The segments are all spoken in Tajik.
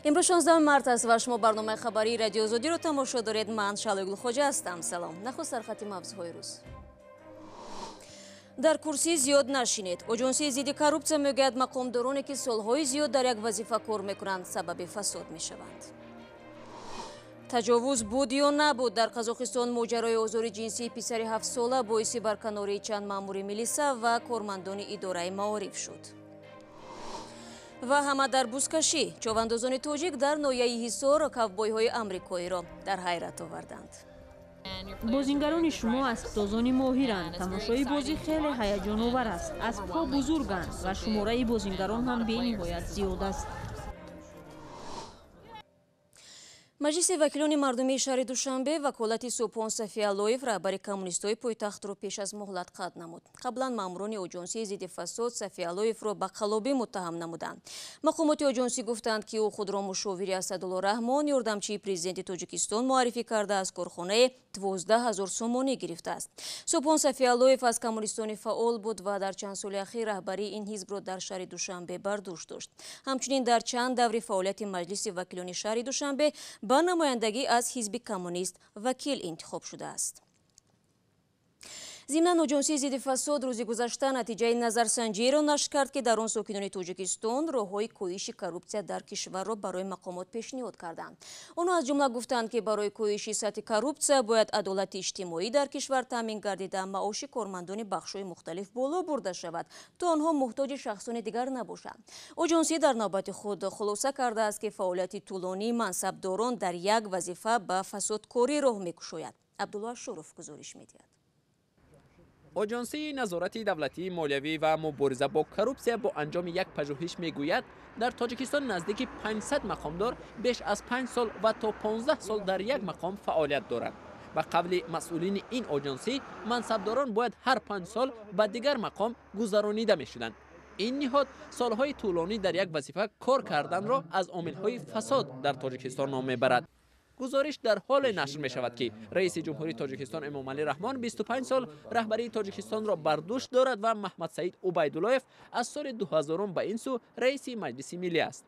امروز 16 مارت است و شما برنامه خبری رادیو زودی رو تماشا دارید. من شالوگل خوجه هستم. سلام. نخست سرخط مبزهای روز. در کرسی زیاد نشینید. اجانسی زیدی коррупсия میگوید مقامدارانی که سالهای زیاد در یک وظیفه کار میکنند سبب فساد میشوند. تجاوز بود یا نبود در قزاقستان موجرای آزار جنسی پسری 7 ساله باعث برکناری چند مامور میلیسا و کارمندان اداره معارف شد. و همه در بزکشی човандозони тоҷик дар ноҳияи ҳисор ковбойҳои амрикоиро дар ҳайрат оварданд. бозингарони шумо аспдозони моҳиранд. тамошои бозӣ хеле ҳаяҷоновар аст. аспҳо бузурганд ва шумораи бозингарон ҳам бениҳоят зиёд аст. маҷлиси вакилони мардумии шаҳри душанбе ваколати субҳон сафиаллоев раҳбари коммунистҳои пойтахтро пеш аз муҳлат қатъ намуд. қаблан маъмурони оҷонсии зидди фасод сафиаллоевро ба қаллобӣ муттаҳам намуданд. мақомоти оҷонсӣ гуфтанд ки ӯ худро мушовири асадулло раҳмон ёрдамчии президенти тоҷикистон муаррифӣ карда аз корхонаи 12 000 сомонӣ гирифтааст. субҳон сафиаллоев аз коммунистони фаъол буд ва дар чанд соли ахир раҳбарии ин ҳизбро дар шаҳри душанбе бар дӯш дошт. ҳамчунин дар чанд даври фаъолияти маҷлиси вакилони шаҳри душанбе ба намояндагӣ аз ҳизби коммунист вакил интихоб шудааст. зимнан оҷонсии зидди фасод рӯзи гузашта натиҷаи назарсанҷиеро нашр кард ки дар он сокинони тоҷикистон роҳҳои коҳиши коррупсия дар кишварро барои мақомот пешниҳод карданд. онҳо аз ҷумла гуфтанд ки барои коҳиши сатҳи коррупсия бояд адолати иҷтимоӣ дар кишвар таъмин гардида маоши кормандони бахшҳои мухталиф боло бурда шавад то онҳо муҳтоҷи шахсони дигар набошанд. оҷонсӣ дар навбати худ хулоса кардааст ки фаъолияти тӯлонии мансабдорон дар як вазифа ба фасодкорӣ роҳ мекушояд. абдулло ашуров гузориш медиҳад. оҷонсии назорати давлатии молиявӣ ва мубориза бо коррупсия бо анҷоми як пажӯҳиш мегӯяд дар тоҷикистон наздики 500 мақомдор беш аз 5 сол ва то 15 сол дар як мақом фаъолият доранд. ба қавли масъулини ин оҷонсӣ мансабдорон бояд ҳар 5 сол ба дигар мақом гузаронида мешуданд. ин ниҳод солҳои тӯлонӣ дар як вазифа кор карданро аз омилҳои фасод дар тоҷикистон ном мебарад. гузориш дар ҳоле нашр мешавад ки раиси ҷумҳурии тоҷикистон эмомалӣ раҳмон 25 сол раҳбарии тоҷикистонро бар дӯш дорад ва маҳмадсаид убайдуллоев аз соли 2000 ба ин су раиси маҷлиси миллӣ аст.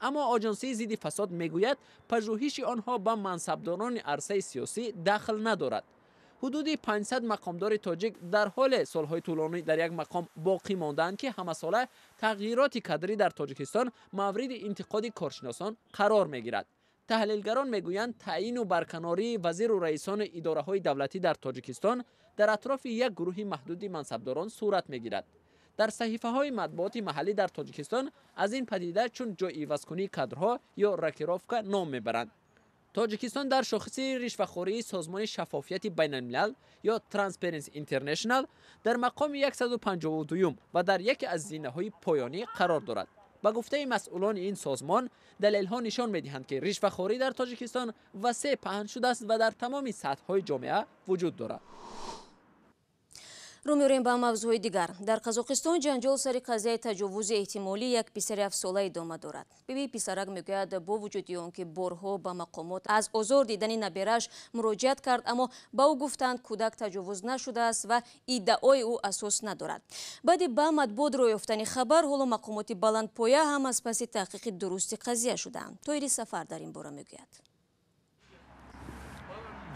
аммо оҷонсии зидди фасод мегӯяд пажӯҳиши онҳо ба мансабдорони арсаи сиёсӣ дахл надорад. ҳудуди 500 мақомдори тоҷик дар ҳоле солҳои тӯлонӣ дар як мақом боқӣ мондаанд ки ҳамасола тағйироти кадрӣ дар тоҷикистон мавриди интиқоди коршиносон қарор мегирад. таҳлилгарон мегӯянд таъину барканории вазиру раисони идораҳои давлатӣ дар тоҷикистон дар атрофи як гурӯҳи маҳдуди мансабдорон сурат мегирад. дар саҳифаҳои матбуоти маҳаллӣ дар тоҷикистон аз ин падида чун ҷоивазкунии кадрҳо ё рокировка ном мебаранд. тоҷикистон дар шохиси ришвахории созмони шаффофияти байналмилал ё Transparency International дар мақоми 152 ва дар яке аз зинаҳои поёнӣ қарор дорад. ба гуфтаи масъулони ин созмон далелҳо нишон медиҳанд ки ришвахорӣ дар тоҷикистон васеъ паҳн шудааст ва дар тамоми сатҳҳои ҷомеа вуҷуд дорад. рӯ меорем ба мавзӯъҳои дигар. дар қазоқистон ҷанҷол сари қазияи таҷовузи эҳтимолии як писари 7 сола идома дорад. биби писарак мегӯяд бо вуҷуди он ки борҳо ба мақомот аз озор дидани набераш муроҷиат кард, аммо ба ӯ гуфтанд кӯдак таҷовуз нашудааст ва иддаои ӯ асос надорад. баъди ба матбуот роҳ ёфтани хабар ҳоло мақомоти баландпоя ҳам аз паси таҳқиқи дурусти қазия шудаанд. тоири сафар дар ин бора мегӯяд.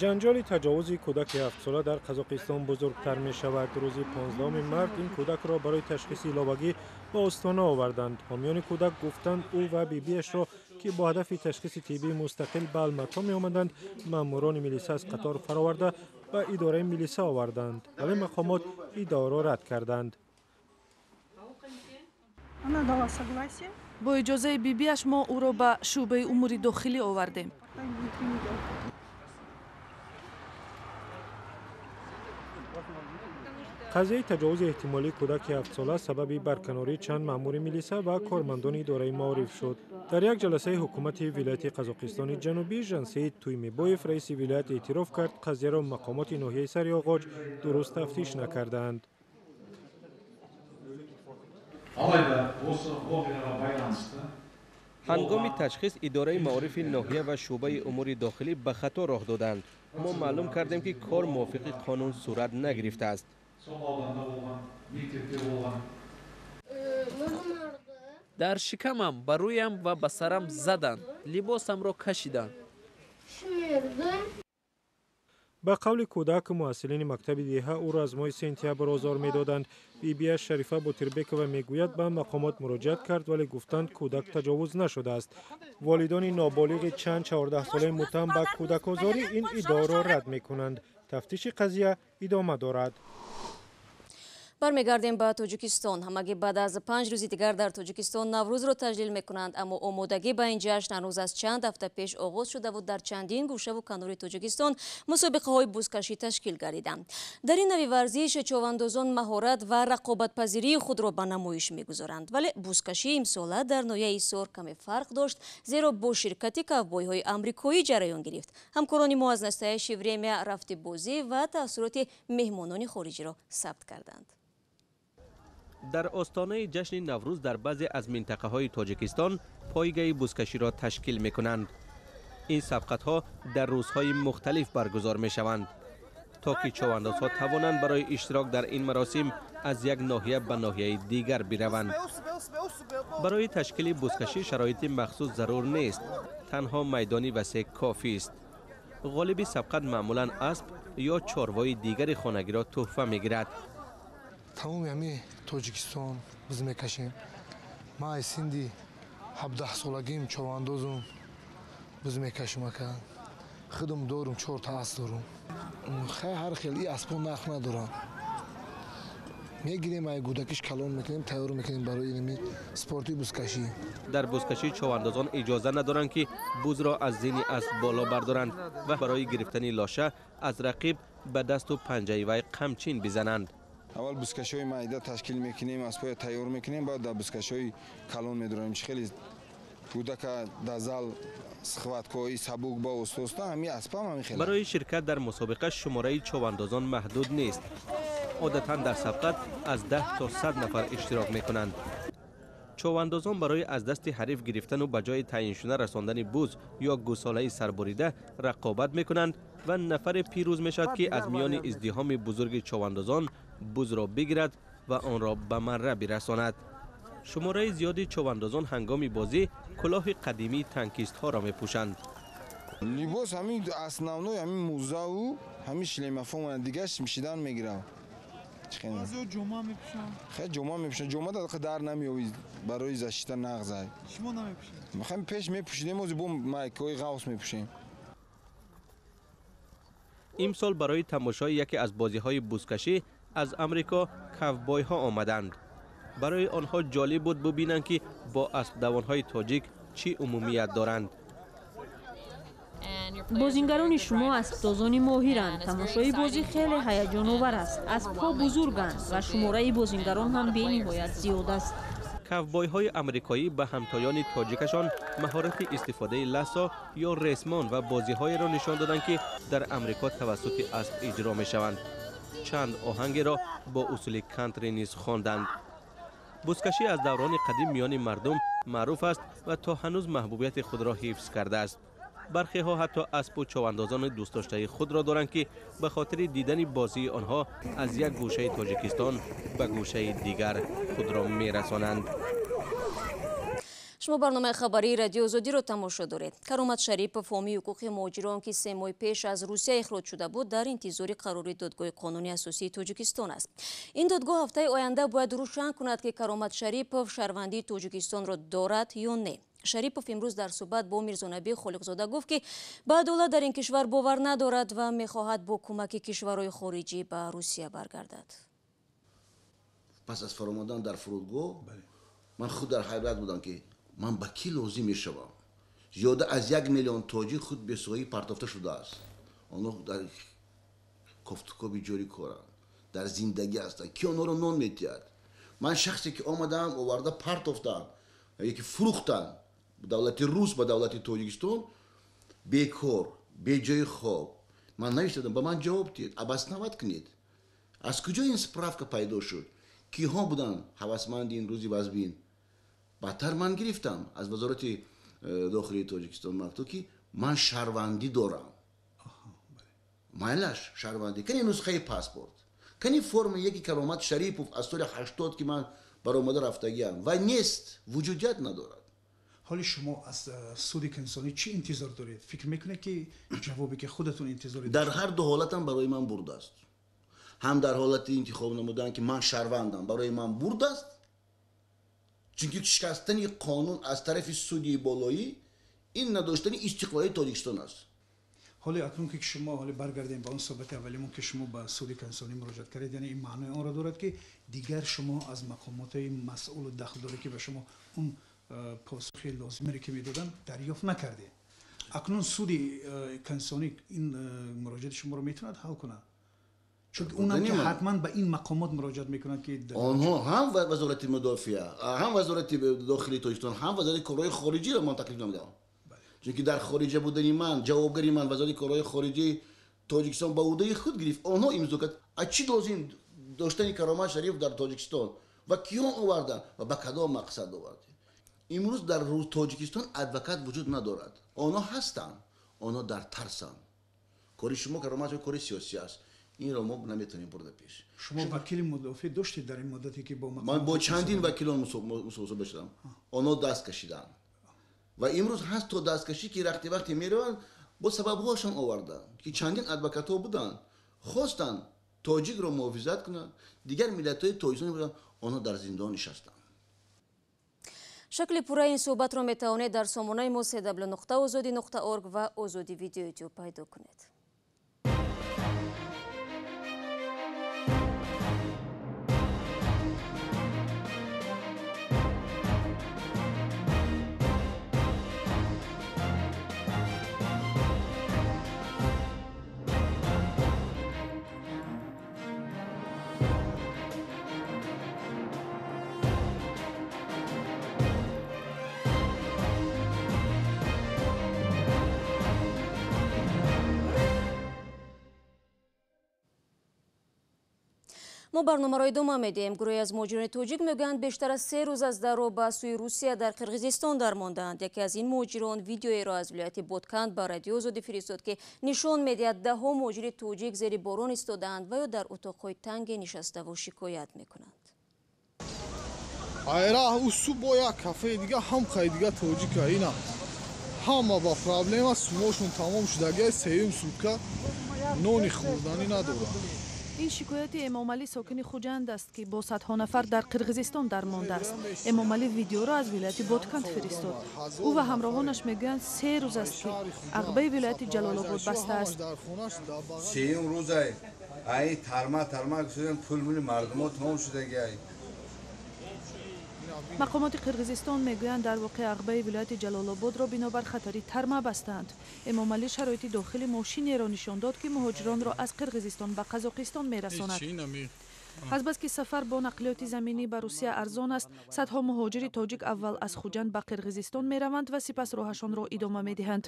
ҷанҷоли таҷовузи кӯдаки 7 сола дар қазоқистон бузургтар мешавад. рӯзи 15 март ин кӯдакро барои ташхиси иловагӣ ба остона оварданд. ҳомиёни кӯдак гуфтанд ӯ ва бибиашро ки бо ҳадафи ташхиси тиббии мустақил ба алмато меомаданд, маъмурони милиса аз қатор фароварда ба идораи милиса оварданд, вале мақомот иддаоро рад карданд. бо иҷозаи бибиаш мо ӯро ба шӯъбаи умури дохилӣ овардем. қазияи таҷовузи эҳтимолии кӯдаки 7 сола сабаби барканории чанд маъмури милиса ва кормандони идораи маориф шуд. дар як ҷаласаи ҳукумати вилояти қазоқистони ҷанубӣ жансеид туймебоев раиси вилоят эътироф кард қазияро мақомоти ноҳияи сариоғоҷ дуруст тафтиш накардаанд. ҳангоми ташхис идораи маорифи ноҳия ва шӯъбаи умури дохилӣ ба хато роҳ доданд. мо маълум кардем ки кор мувофиқи қонун сурат нагирифтааст. در شکمم، بر رویم و به سرم زدند. لباسم را کشیدند. به قول کودک محصلین مکتب دیه او را از ماه سپتامبر آزار می‌دادند. بی‌بی‌اش شریفه بوتربکова میگوید به مقامات مراجعت کرد ولی گفتند کودک تجاوز نشده است. والدان نابالغ چند 14 ساله متهم به کودک آزاری این ادعا را رد می‌کنند. تفتیش قضیه ادامه دارد. برمیگردیم به تاجیکستان. همگی بعد از 5 روز دیگر در تاجیکستان نوروز را تجلیل میکنند، اما آمادگی به این جشن هنوز از چند هفته پیش آغاز شده و در چندین گوشه و کنار تاجیکستان مسابقه های بزکشی تشکیل گردیدند. در این نوع ورزش چوندازان مهارت و رقابت پذیری خود را به نمایش میگذارند، ولی بزکشی امساله در نوع ایثار کمی فرق داشت، زیرا با شرکت کوبойҳои امریکایی جریان گرفت. همکاران ما از نستایش время رفت بازی و تاثیرات مهمانان خارجی را ثبت کردند. در آستانه جشن نوروز در بعضی از منطقه های تاجیکستان پایگاه بزکشی را تشکیل می کنند. این سبقت ها در روزهای مختلف برگزار می شوند تا که چواندازها توانند برای اشتراک در این مراسم از یک ناحیه به ناحیه دیگر بروند. برای تشکیل بزکشی شرایط مخصوص ضرور نیست، تنها میدانی وسیع کافی است. غالب سبقت معمولا اسب یا چاروای دیگر خانگی را تحفه می گیرد. تمام همه تاجیکستان بز میکشیم. ما سندی 17 سالگیم چواندازم بز میکشم اکن. خودم دارم 4 تا اسب دارم. هر خیلی اسبا نخ ندارم. میگیریم ای گودکش کلان میکنیم، تیار میکنیم برای این سپورتی بزکشی. در بزکشی چواندازان اجازه ندارند که بز را از زین اسب بالا بردارند و برای گرفتن لاشه از رقیب به دست و پنجه وی قمچین بزنند. اول بزکشی میده تشکیل میکنیم، اسبای تیار میکنیم، بعد در بزکشی کلان میداریم. خیلی کودک در زال سخوتکوی سبوک با استوستا همین اسبا هم خیلی. برای شرکت در مسابقه شماره چواندازان محدود نیست. عادتاً در سبقت از 10 تا 100 نفر اشتراک میکنند. چواندازان برای از دست حریف گرفتن و به جای تعیین شده رساندن بز یا گوساله سربریده رقابت میکنند و نفر پیروز میشد که از میان ازدحام بزرگ چواندازان بز را بگیرد و آن را به مره برساند. شماره زیادی چواندازان هنگام بازی کلاه قدیمی تانکیست ها را میپوشند. لباس همین اسنونوی همین موزه و همین شلیمفون دیگهش میشیدن میگیرم. بعضی جمعه میپوشن. خیلی جمعه میپوشن. جمعه در نمیوید برای زشتن نغزه. شما نمیپوشید؟ میخوایم پیش میپوشیدیم و بوم مایکوی غوث میپوشیم. امسال برای تماشای یکی از بازی‌های بزکشی از امریکا ковбойҳо آمدند. برای آنها جالب بود ببینند که با اسب دوان‌های تاجیک چی عمومیت دارند. بازیگران شما اسب‌دوزانی ماهرند. تماشای بازی خیلی هیجان آور است. اسب‌ها بزرگند و شماره بازیگران هم بی‌نهایت زیاد است. ковбойҳои амрикоӣ به همتایان تاجیکشان مهارت استفاده لثه یا ریسمان و بازی‌های را نشان دادند که در امریکا توسط اسب اجرا می‌شوند. چند آهنگ را با اصول کانتری نیز خواندند. بزکشی از دوران قدیم میان مردم معروف است و تا هنوز محبوبیت خود را حفظ کرده است. برخی ها حتی اسب و چواندازان دوست داشته خود را دارند که به خاطر دیدن بازی آنها از یک گوشه تاجیکستان به گوشه دیگر خود را میرسانند. شما برنامه خبری رادیو آزادی رو تماشا دارید. کرامت شریپов حامی حقوق مهاجران که 3 ماه پیش از روسیه اخراج شده بود در انتظار قرار دادگاه قانونی اساسی تاجیکستان است. این دادگاه هفته آینده باید روشن کند که کرامت شریپов شهروندی تاجیکستان را دارد یا نه. شریپов امروز در صحبت با میرزانبی خالقزاده گفت که به عدالت در این کشور باور ندارد و میخواهد با کمک کشورهای خارجی به روسیه برگردد. پس از فرامدن در فرودگاه من خود در حیرت بودم که من به کی لازم میشوم. زیاده از 1 میلیون تاجیک خود به سوی پرتافته شده است. آنها در کافتکابی جاری کارند، در زندگی هستند کی آنها را نان میتید. من شخصی که آمدم آورده پرتافتم یکی فروختن دولت روس با دولت تاجیکستان بیکار به جای خواب. من نوشتم به من جواب دید عباس نوت کنید. از کجا این سپرافکا پیدا شد؟ کیها بودن هوسمند این روزی وزبین؟ بعدتر من گرفتم از وزارت داخلی تاجیکستان مکتوب که من شهروندی دارم. مایلش شهروندی کنی نسخه پاسپورت کنی فرم یکی کرامت شریپов از سال 80 که من баромада рафтагиам ва нест, вуҷудият надорад. حالی شما از سود کنسانی چی انتظار دارید؟ فکر میکنید که جوابی که خودتون انتظار دارید؟ در هر دو حالت هم برای من برد است. هم در حالت انتخاب نمودن که من شهروندم برای من برد است. چون شکستن قانون از طرف سودی بالایی این نداشتن استقلالی تاجیکستان است. حالی اکنون که شما حالی برگردیم به اون صحبت اولیمون که شما به سود کنسانی مراجعه کردید، یعنی این معنای آن را دارد که دیگر شما از مقامات مسئول و دخلداری که به شما اون پاسخی لازمی که میدادن دریافت نکرده. اکنون سود کنسانی این مراجعه شما رو میتوند حل کنه؟ چون اونم که حتما به این مقامات مراجعه میکنند که آنها هم وزارت مدافعه، هم وزارت داخلی تاجیکستان، هم وزارت کارهای خارجی را من تکلیف نمیدم. چون که در خارجه بودنی من، جوابگری من وزارت کارهای خارجی تاجیکستان با عهده خود گرفت. آنها امضا کرد. از چی لازم داشتن کرامت شریف در تاجیکستان و کیان آوردن و به کدام مقصد آوردن؟ امروز در تاجیکستان ادوکات وجود ندارد. آنها هستند. آنها در ترسند. کاری شما کرامت و کاری سیاسی است. این را ما نمیتونیم برده پیش. شما وکیل مدافع داشتید در این مدتی که با من با چندین وکیلان مصاحبه شدم. آنها دست کشیدن. و امروز هست تو دستکشی که وقتی میروند با سببهاشون آوردن که چندین ادوکات ها بودن خواستن تاجیک رو محافظت کنن، دیگر ملت‌های تاجیکستان بودن، آنها در زندان نشستن. شکل پورا این صحبت را میتوانید در سامانه ما www.ozodi.org و ozodi ویدیو یوتیوب پیدا کنید. ما برنامه ادامه میدیم. گروهی از مهاجران تاجیک میگویند بیشتر از 3 روز از درو به سوی روسیه در قرقیزستان درماندند. یکی از این مهاجران ویدیویی را از ولایت بودکند به رادیو آزادی فرستاد که نشان میدهد ده‌ها مهاجر تاجیک زیر باران ایستاده‌اند و یا در اتاق‌های تنگ نشسته و شکایت میکنند. айра усу бо як кафе дига ҳам хай дига тоҷика ина ҳама ба проблема сумошун тамом шудагиай сеюм сутка нони хӯрданӣ надорад. این شکایت امامعلی ساکن خوجند است که با صدها نفر در قرقیزستان درمانده است. امامعلی ویدیو را از ولایت بودکند فرستاد. او و همراهانش میگویند 3 روز است که عقبه ولایت جلال آباد بسته است. سیوم روزای ای ترما شدن پول مردم تمام شدگی. مقامات قرقیزستان میگویند در واقع عقبه ولایت جلال آباد را بنابر خطری ترما بستند. امامعلی شرایط داخل ماشینی را نشان داد که مهاجران را از قرقیزستان به قزاقستان میرساند. از بس که سفر با نقلیات زمینی به روسیه ارزان است، صدها مهاجر تاجیک اول از خوجند به قرقیزستان میروند و سپس راهشان را ادامه میدهند.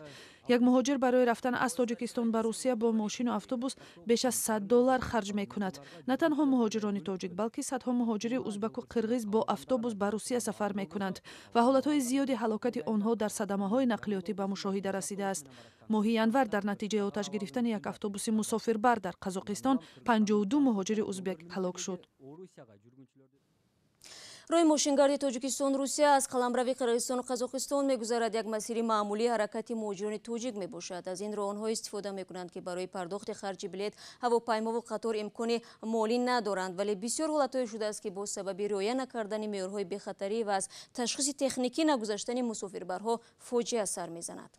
یک مهاجر برای رفتن از تاجیکستان به روسیه با ماشین و اتوبوس بیش از $100 خرج میکند. نه تنها مهاجران تاجیک بلکه صدها مهاجر ازبک و قرقیز با اتوبوس به روسیه سفر میکنند و حالتهای زیادی هلاکت آنها در صدمه‌های نقلیاتی به مشاهده رسیده است. ماهی انور در نتیجه آتش گرفتن یک اتوبوس مسافربر در قزاقستان 52 مهاجر ازبک هلاک شد. روی ماشینگردی تاجیکستان روسیه از قلمروی قرقیزستان و قزاقستان میگذرد. یک مسیر معمولی حرکت مهاجران تاجیک میباشد. از این راه آنها استفاده میکنند که برای پرداخت خرج بلیط هواپیما و قطار امکان مالی ندارند، ولی بسیار حالتهای شده است که با سبب رعایت نکردن معیارهای بی‌خطری و از تشخیص تکنیکی نگذاشتن مسافربرها فاجعه سر میزند.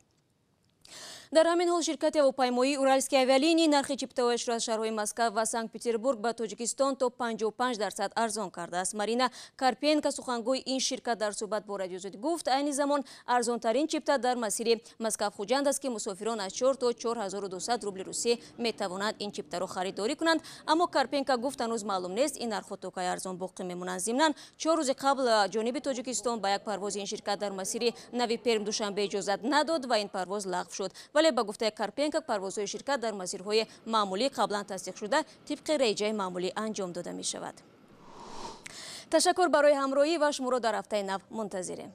در همین حال شرکت هواپیمایی اورالسکی авиалинии нархи чиптовайш را از شهرهای مسکو و سنت پترزبورگ به تاجیکستان تا 55% ارزان کرده است. مارینا کارپینکا سخنگوی این شرکت در صحبت با رادیو آزادی گفت عین زمان ارزان ترین چیپتا در مسیر مسکو خوجند است که مسافران از 4 تا 4200 روبل روسی می توانند این چیپتا را خریداری کنند. اما کارپینکا گفت هنوز معلوم نیست این نرخ تا کی ارزان باقی میمونند. ضمناً 4 روز قبل جانب تاجیکستان با یک پرواز این شرکت در مسیر نوی پرم دوشنبه اجازت نداد و این پرواز لغو شد، ولی با گفته کارپینکا پروازهای شرکت در مسیرهای معمولی قبلا تصدیق شده طبق ریجه معمولی انجام داده می شود. تشکر برای همراهی و شما را در هفته نو منتظریم.